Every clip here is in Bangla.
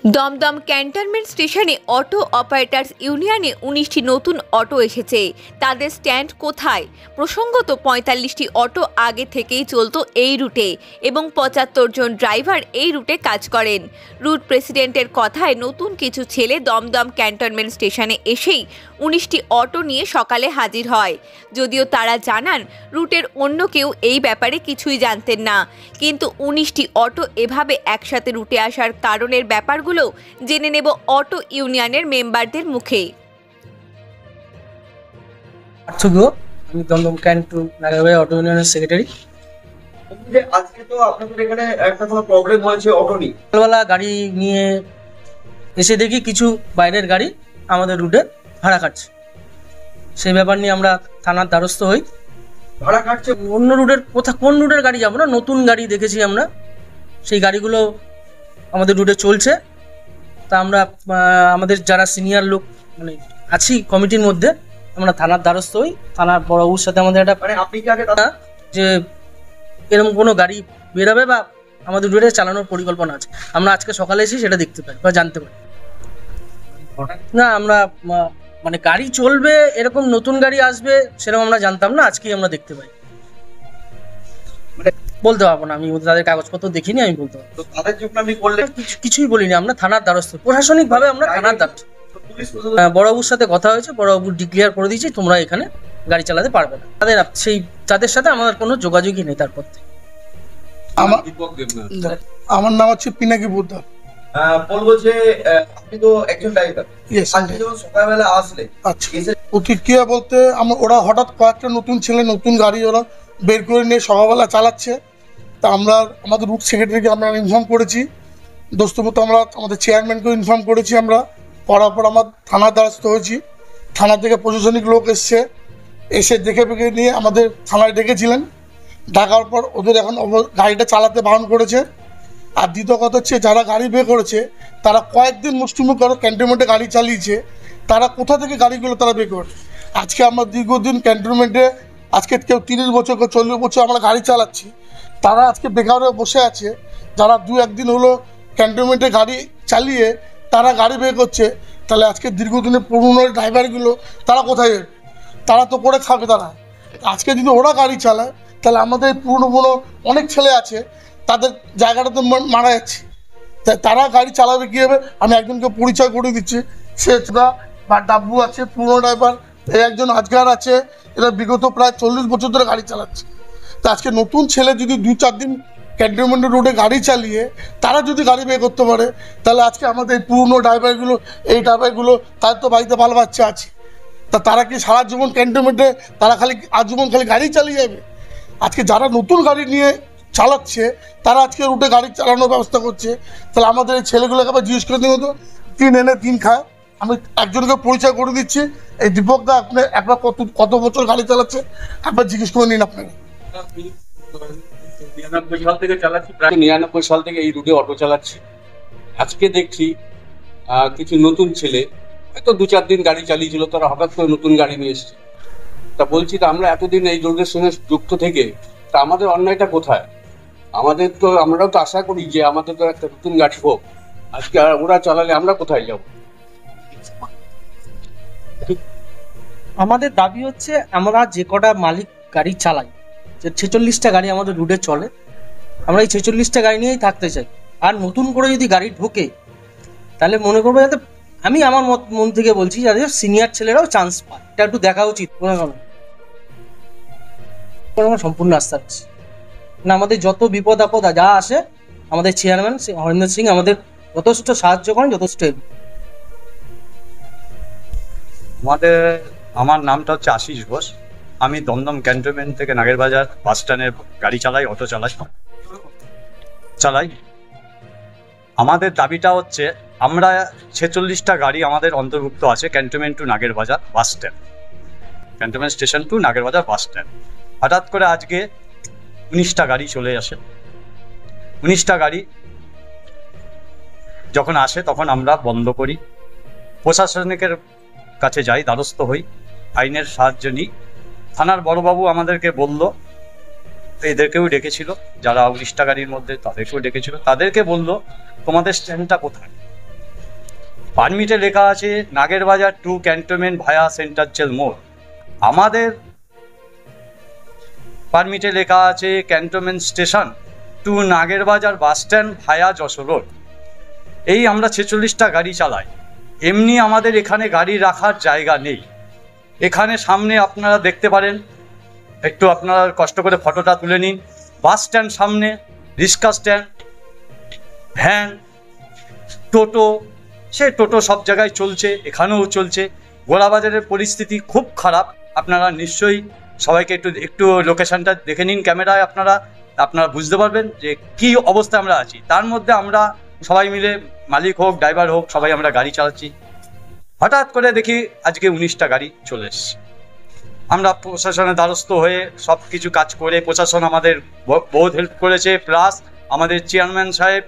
দমদম ক্যান্টনমেন্ট স্টেশনে অটো অপারেটার্স ইউনিয়নে ১৯টি নতুন অটো এসেছে। তাদের স্ট্যান্ড কোথায়? প্রসঙ্গত ৪৫টি অটো আগে থেকেই চলতো এই রুটে এবং ৭৫ জন ড্রাইভার এই রুটে কাজ করেন। রুট প্রেসিডেন্টের কথায় নতুন কিছু ছেলে দমদম ক্যান্টনমেন্ট স্টেশনে এসেই ১৯টি অটো নিয়ে সকালে হাজির হয়। যদিও তারা জানান রুটের অন্য কেউ এই ব্যাপারে কিছুই জানতেন না, কিন্তু ১৯টি অটো এভাবে একসাথে রুটে আসার কারণের ব্যাপারগুলো জেনে নেব অটো ইউনিয়নের মেম্বারদের মুখে। আমি দমদম ক্যান্টন নাগারবাজার অটো ইউনিয়নের সেক্রেটারি। আজকে তো আপনাদের এখানে একটা কোনো প্রবলেম হয়েছে অটো নিয়ে। সকালবেলা গাড়ি নিয়ে এসে দেখি কিছু বাইরের গাড়ি আমাদের রুটে ভাড়া কাটছে। সেই ব্যাপার নিয়ে আমরা থানার দ্বারস্থ হই। ভাড়া কাটছে অন্য রুটের কোন রুটের গাড়ি যাবো না, নতুন গাড়ি দেখেছি আমরা, সেই গাড়িগুলো আমাদের রুটে চলছে। তা আমরা আমাদের যারা সিনিয়র লোক মানে আছি কমিটির মধ্যে আমরা থানার দ্বারস্থ হই। থানার বড়বাবুর সাথে আমাদের একটা মানে আপনি কি আগে যে এরকম কোনো গাড়ি বেরোবে বা আমাদের রুটে চালানোর পরিকল্পনা আছে, আমরা আজকে সকালে এসে সেটা দেখতে পাই বা জানতে পারি। না, আমরা মানে গাড়ি চলবে এরকম নতুন গাড়ি আসবে সেরকম আমরা জানতাম না, আজকেই আমরা দেখতে পাই। মানে বলতে পারবো না, আমি তাদের কাগজপত্র দেখিনি, আমি বলতে পারবো। তো তাদের জন্য আপনি করলেন কিছুই বলিনি, আমরা থানার দ্বারস্থ, প্রশাসনিক ভাবে আমরা থানার দ্বারস্থ। বড়বাবুর সাথে কথা হয়েছে, বড়বাবু ডিক্লেয়ার করে দিয়েছে তোমরা এখানে গাড়ি চালাতে পারবে না। তাদের সাথে আমাদের কোনো যোগাযোগই নেই। তারপর আমার নাম হচ্ছে পিনাকি পোদ্দার। বলবো যে আপনি তো একজন ড্রাইভার, আজকে যখন সকালবেলা আসলে প্রতিক্রিয়া বলতে ওরা হঠাৎ কয়েকটা নতুন ছেলে নতুন গাড়ি ওরা বের করে নিয়ে সকালবেলা চালাচ্ছে। তা আমরা আমাদের রুট সেক্রেটারিকে আমরা ইনফর্ম করেছি, দোস্তমতো আমরা আমাদের চেয়ারম্যানকেও ইনফর্ম করেছি। আমরা পড়ার পর আমার থানার দ্বারস্থ হয়েছি। থানা থেকে প্রশাসনিক লোক এসে দেখে বেঁকে নিয়ে আমাদের থানায় ডেকেছিলেন। ডাকার পর ওদের এখন গাড়িটা চালাতে বারণ করেছে। আর দ্বিতীয় কথা হচ্ছে যারা গাড়ি বের করেছে তারা কয়েকদিন মুষ্টিমুখ করে ক্যান্টনমেন্টে গাড়ি চালিয়েছে, তারা কোথা থেকে গাড়িগুলো তারা বের করে। আজকে আমরা দীর্ঘদিন ক্যান্টনমেন্টে আজকে কেউ ৩০ বছর কেউ ৪০ বছর আমরা গাড়ি চালাচ্ছি, তারা আজকে বেকার হয়ে বসে আছে। যারা ২-১ দিন হলো ক্যান্টনমেন্টে গাড়ি চালিয়ে তারা গাড়ি বের করছে, তাহলে আজকে দীর্ঘদিনের পুরনো ড্রাইভারগুলো তারা কোথায় যাবে? তারা তো করে খাবে। তারা আজকে যদি ওরা গাড়ি চালায় তাহলে আমাদের পুরনো অনেক ছেলে আছে, তাদের জায়গাটা তো মারা যাচ্ছে। তারা গাড়ি চালাবে কীভাবে? আমি একজনকে পরিচয় করে দিচ্ছি, সে বা ডাব্বু আছে পুরনো ড্রাইভার, একজন আজগার আছে, এরা বিগত প্রায় ৪০ বছর ধরে গাড়ি চালাচ্ছে। তা আজকে নতুন ছেলে যদি ২-৪ দিন ক্যান্টনমেন্ট রোডে গাড়ি চালিয়ে তারা যদি গাড়ি বের করতে পারে, তাহলে আজকে আমাদের পুরনো ড্রাইভারগুলো তাদের তো বাড়িতে ভালো বাচ্চা আছে, তা তারা কি সারা জীবন ক্যান্টনমেন্টে তারা আজীবন খালি গাড়ি চালিয়ে যাবে? আজকে যারা নতুন গাড়ি নিয়ে চালাচ্ছে তারা আজকে রুটে গাড়ি চালানোর ব্যবস্থা করছে। তাহলে আমাদের এই ছেলেগুলোকে আবার জিজ্ঞেস করে দিন, তো দিন এনে দিন খায়। আমি একজনকে পরিচয় করে দিচ্ছি, এই দীপক দা, আপনি একবার কত বছর গাড়ি চালাচ্ছে একবার জিজ্ঞেস করে নিন। আপনাকে ৯৯ সাল থেকে চালাচ্ছি, প্রায় ৯৯ সাল থেকে এই রুটে অটো চালাচ্ছি। আজকে দেখছি কিছু নতুন ছেলে হয়তো ২-৪ দিন গাড়ি চালিয়েছিল, তারা হঠাৎ করে নতুন গাড়ি নিয়ে এসছে। তা বলছি তো আমরা এতদিন এই রোডের সঙ্গে যুক্ত থেকে তা আমাদের অন্যায়টা কোথায়? আমরাও তো আশা করি যে আমাদের তো একটা নতুন গাড়ি হোক। আজকে ওরা চালালে আমরা কোথায় যাব? আমাদের দাবি হচ্ছে আমরা যে কটা মালিক গাড়ি চালাই, যে 46টা গাড়ি আমাদের রুটে চলে, আমরা এই 46টা গাড়ি নিয়েই থাকতে চাই। আর নতুন করে যদি গাড়ি ঢোকে তাহলে মনে করবো যাতে, আমি আমার মন থেকে বলছি, যাতে সিনিয়র ছেলেরাও চান্স পায়, এটা একটু দেখা উচিত। সম্পূর্ণ আস্থা রাখছি না, আমাদের যত বিপদ আপদ যা আসে আমাদের চেয়ারম্যান হরেন্দ্র সিং আমাদের যথেষ্ট সাহায্য করেন, যথেষ্ট। আমার নামটা হচ্ছে আশিস ঘোষ। আমি দমদম ক্যান্টনমেন্ট থেকে নাগেরবাজার বাস স্ট্যান্ডের গাড়ি চালাই, অটো চালাই। আমাদের দাবিটা হচ্ছে আমরা 46টা গাড়ি আমাদের অন্তর্ভুক্ত আছে cantonment to Nagerbazar bus stand, cantonment station to Nagerbazar bus stand. হঠাৎ করে আজকে 19টা গাড়ি চলে আসে। 19টা গাড়ি যখন আসে তখন আমরা বন্ধ করি, প্রশাসনিকের কাছে যাই, দ্বারস্থ হই, আইনের সাহায্য নিই। থানার বড়বাবু আমাদেরকে বলল, এদেরকেও ডেকেছিল, যারা 19টা গাড়ির মধ্যে তাদেরকেও ডেকেছিল, তাদেরকে বলল তোমাদের স্ট্যান্ডটা কোথায়? পারমিটে লেখা আছে Nagerbazar to cantonment via centre jail মোড়। আমাদের পারমিটে লেখা আছে cantonment station to Nagerbazar bus stand via Jessore road. এই আমরা 46টা গাড়ি চালাই। এমনি আমাদের এখানে গাড়ি রাখার জায়গা নেই। এখানে সামনে আপনারা দেখতে পারেন, একটু আপনারা কষ্ট করে ফটোটা তুলে নিন। বাস স্ট্যান্ড সামনে, রিক্সা স্ট্যান্ড, ভ্যান, টোটো, সে টোটো সব জায়গায় চলছে, এখানেও চলছে। গোলাবাজারের পরিস্থিতি খুব খারাপ। আপনারা নিশ্চয়ই সবাইকে একটু লোকেশনটা দেখে নিন ক্যামেরায়, আপনারা বুঝতে পারবেন যে কি অবস্থা আমরা আছি। তার মধ্যে আমরা সবাই মিলে, মালিক হোক ড্রাইভার হোক, সবাই আমরা গাড়ি চালাচ্ছি। হঠাৎ করে দেখি আজকে 19টা গাড়ি চলে এসছে। আমরা প্রশাসনের দ্বারস্থ হয়ে সব কিছু কাজ করে, প্রশাসন আমাদের বহুত হেল্প করেছে, প্লাস আমাদের চেয়ারম্যান সাহেব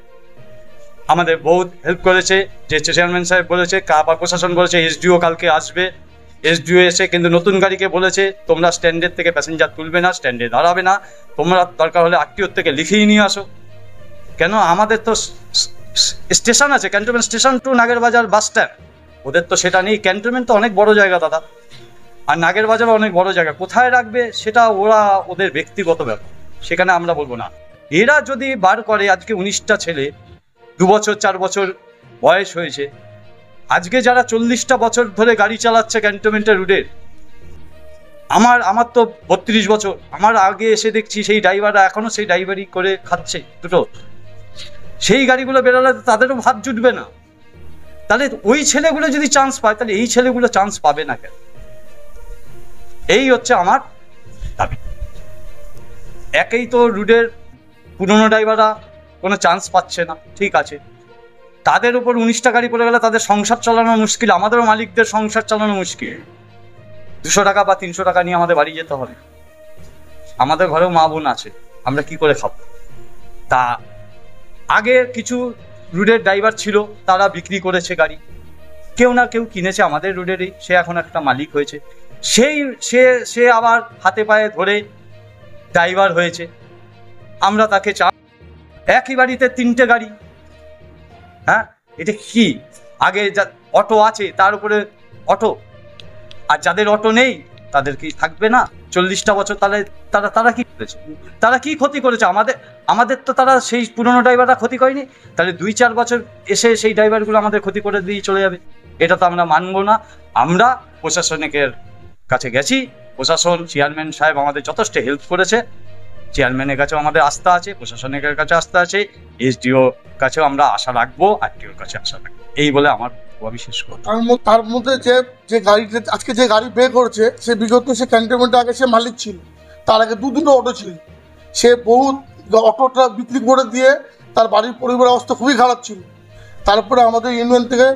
আমাদের বহুত হেল্প করেছে। যে চেয়ারম্যান সাহেব বলেছে, আবার প্রশাসন বলেছে এসডিও কালকে আসবে। এসডিও এসে কিন্তু নতুন গাড়িকে বলেছে তোমরা স্ট্যান্ডের থেকে প্যাসেঞ্জার তুলবে না, স্ট্যান্ডে দাঁড়াবে না, তোমরা দরকার হলে আরটিওর থেকে লিখিয়ে নিয়ে আসো। কেন, আমাদের তো স্টেশন আছে, cantonment station to Nagerbazar bus stand. ওদের তো সেটা নেই। ক্যান্টনমেন্ট তো অনেক বড় জায়গা দাদা, আর নাগেরবাজারও অনেক বড় জায়গা। কোথায় রাখবে সেটা ওদের ব্যক্তিগত ব্যাপার, সেখানে আমরা বলবো না। এরা যদি বার করে, আজকে 19টা ছেলে 2 বছর 4 বছর বয়স হয়েছে, আজকে যারা 40টা বছর ধরে গাড়ি চালাচ্ছে ক্যান্টনমেন্টের রুটের, আমার তো 32 বছর, আমার আগে এসে দেখছি সেই ড্রাইভাররা এখনো সেই ড্রাইভারি করে খাচ্ছে দুটো। সেই গাড়িগুলো বেরোলে তাদেরও ভাত জুটবে না। তাহলে ওই ছেলেগুলো যদি চান্স পায়, তাহলে এই ছেলেগুলো চান্স পাবে না কেন? এই হচ্ছে আমার দাবি। একেই তো রুটের পুরনো ড্রাইভাররা কোনো চান্স পাচ্ছে না, ঠিক আছে, তাদের উপর 19টা গাড়ি পড়ে গেলে তাদের সংসার চালানো মুশকিল, আমাদেরও মালিকদের সংসার চালানো মুশকিল। 200 টাকা বা 300 টাকা নিয়ে আমাদের বাড়ি যেতে হবে। আমাদের ঘরেও মা বোন আছে, আমরা কি করে খাবো? তা আগে কিছু রুটের ড্রাইভার ছিল, তারা বিক্রি করেছে গাড়ি, কেউ না কেউ কিনেছে আমাদের রুটেরই, সে এখন একটা মালিক হয়েছে। সে আবার হাতে পায়ে ধরে ড্রাইভার হয়েছে। আমরা তাকে একই বাড়িতে 3টে গাড়ি। হ্যাঁ, এটা কি? আগে যা অটো আছে তার উপরে অটো, আর যাদের অটো নেই তাদের কি থাকবে না? 40টা বছর তাহলে তারা কি করেছে? তারা কি ক্ষতি করেছে? আমাদের তো তারা সেই পুরনো ড্রাইভাররা ক্ষতি করেনি। তাহলে 2-4 বছর এসে সেই ড্রাইভারগুলো আমাদের ক্ষতি করে দিয়ে চলে যাবে, এটা তো আমরা মানবো না। আমরা প্রশাসনের কাছে গেছি, প্রশাসন চেয়ারম্যান সাহেব আমাদের যথেষ্ট হেল্প করেছে। চেয়ারম্যানের কাছেও আমাদের আস্থা আছে, প্রশাসনের কাছে আস্থা আছে, এসডিও কাছেও আমরা আশা রাখবো, আরটিওর কাছে আশা রাখবো। এই বলে আমার বিশেষ কথা। তার মধ্যে যে গাড়িতে আজকে যে গাড়ি বে করছে, সে বিগত সে ক্যান্টনমেন্টে আগে সে মালিক ছিল, তার আগে 2-2টো অটো ছিল। সে বহুত অটোটা বিক্রি করে দিয়ে তার বাড়ির পরিবারের অবস্থা খুবই খারাপ ছিল। তারপরে আমাদের ইউনিয়ন থেকে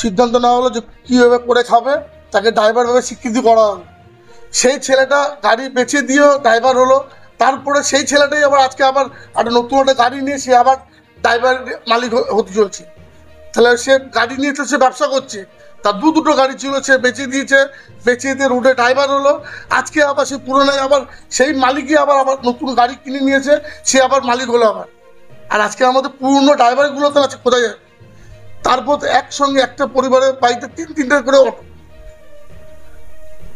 সিদ্ধান্ত নেওয়া হলো যে কীভাবে করে খাবে, তাকে ড্রাইভারভাবে স্বীকৃতি করা হলো। সেই ছেলেটা গাড়ি বেচে দিয়েও ড্রাইভার হলো। তারপরে সেই ছেলেটাই আবার আজকে আবার একটা নতুন একটা গাড়ি নিয়ে সে আবার ড্রাইভার মালিক হতে চলছে। তাহলে সে গাড়ি নিয়ে তো সে ব্যবসা করছে, তার 2-2টো গাড়ি ছিল, সে বেচে দিয়েছে, বেচে দিয়ে রুটে ড্রাইভার হলো। আজকে আবার সে পুরোনো আবার সেই মালিকই আবার নতুন গাড়ি কিনে নিয়েছে, সে আবার মালিক হলো আবার। আর আজকে আমাদের পুরনো ড্রাইভারগুলো তো আছে কোথায় যাবে? তারপর একসঙ্গে একটা পরিবারের বাড়িতে 3-3টে করে অটো।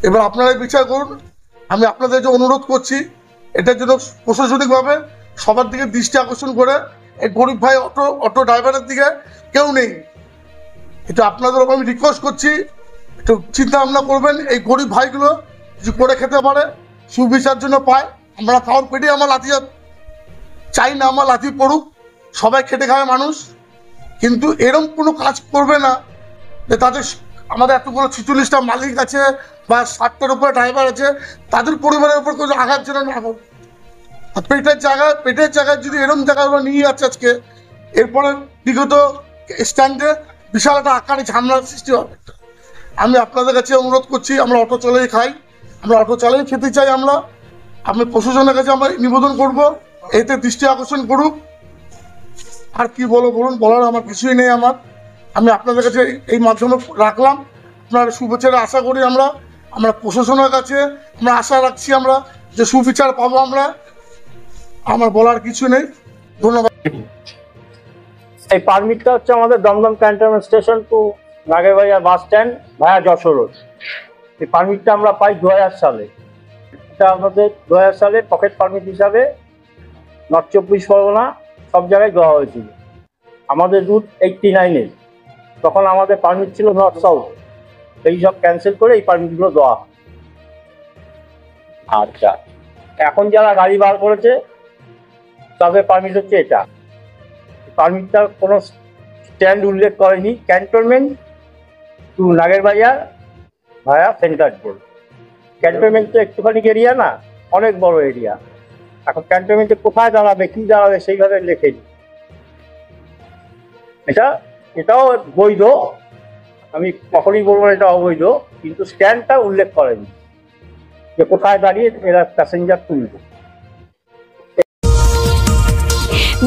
এবার আপনারাই বিচার করুন। আমি আপনাদের যে অনুরোধ করছি, এটার জন্য প্রশাসনিকভাবে সবার দিকে দৃষ্টি আকর্ষণ করে, এই গরিব ভাই অটো ড্রাইভারের দিকে কেউ নেই, এটা আপনাদের আমি রিকোয়েস্ট করছি, একটু চিন্তা ভাবনা করবেন। এই গরিব ভাইগুলো কিছু করে খেতে পারে, সুবিচার জন্য পায়। আমরা খাওয়ার পেটে আমার লাঠি চাই না, আমার লাঠি পড়ুক, সবাই খেটে খায় মানুষ, কিন্তু এরকম কোনো কাজ করবে না যে তাদের আমাদের এতগুলো 46টা মালিক আছে বা 60টার উপরে ড্রাইভার আছে, তাদের পরিবারের উপর কোনো আঘাত যেন না হবে। পেটের জায়গায় যদি এরকম জায়গাগুলো নিয়ে যাচ্ছে আজকে, এরপরে বিগত স্ট্যান্ডে বিশাল একটা আকারে ঝামেলার সৃষ্টি হবে। আমি আপনাদের কাছে অনুরোধ করছি, আমরা অটো চালিয়ে খাই, আমরা অটো চালিয়ে খেতে চাই। আমি প্রশাসনের কাছে আমরা নিবেদন করব, এতে দৃষ্টি আকর্ষণ করুক। আর কি বলুন, বলার আমার কিছুই নেই। আমি আপনাদের কাছে এই মাধ্যমে রাখলাম, আপনার শুভেচ্ছার আশা করি। আমরা প্রশাসনের কাছে আমরা আশা রাখছি আমরা যে সুবিচার পাবো। আমার বলার কিছু নেই, ধন্যবাদ। এই পারমিটটা হচ্ছে আমাদের Dumdum cantonment station to Nagerbazar bus stand via Jessore road. এই পারমিটটা আমরা পাই 2000 সালে। এটা আমাদের 2000 সালে পকেট পারমিট হিসাবে নর্থ 24 পরগনা সব জায়গায় দেওয়া হয়েছিল। আমাদের রুট 89-এর, তখন আমাদের পারমিট ছিল নর্থ সাউথ, এই সব ক্যান্সেল করে এই পারমিটগুলো দেওয়া। আচ্ছা, এখন যারা গাড়ি বার করেছে তাদের পারমিট হচ্ছে এটা। পারমিটটা কোনো স্ট্যান্ড উল্লেখ করেনি, cantonment to Nagerbazar via centre jail. Cantonment তো একটুখানি এরিয়া না, অনেক বড় এরিয়া। এখন ক্যান্টনমেন্টে কোথায় দাঁড়াবে, কি দাঁড়াবে সেইভাবে লেখেনি। এটাও বৈধ, আমি কখনই বলবো না এটা অবৈধ, কিন্তু স্ট্যান্ডটা উল্লেখ করেনি যে কোথায় দাঁড়িয়ে এরা প্যাসেঞ্জার তুলবে।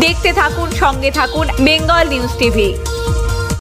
দেখতে থাকুন, সঙ্গে থাকুন বেঙ্গল নিউজ টিভি।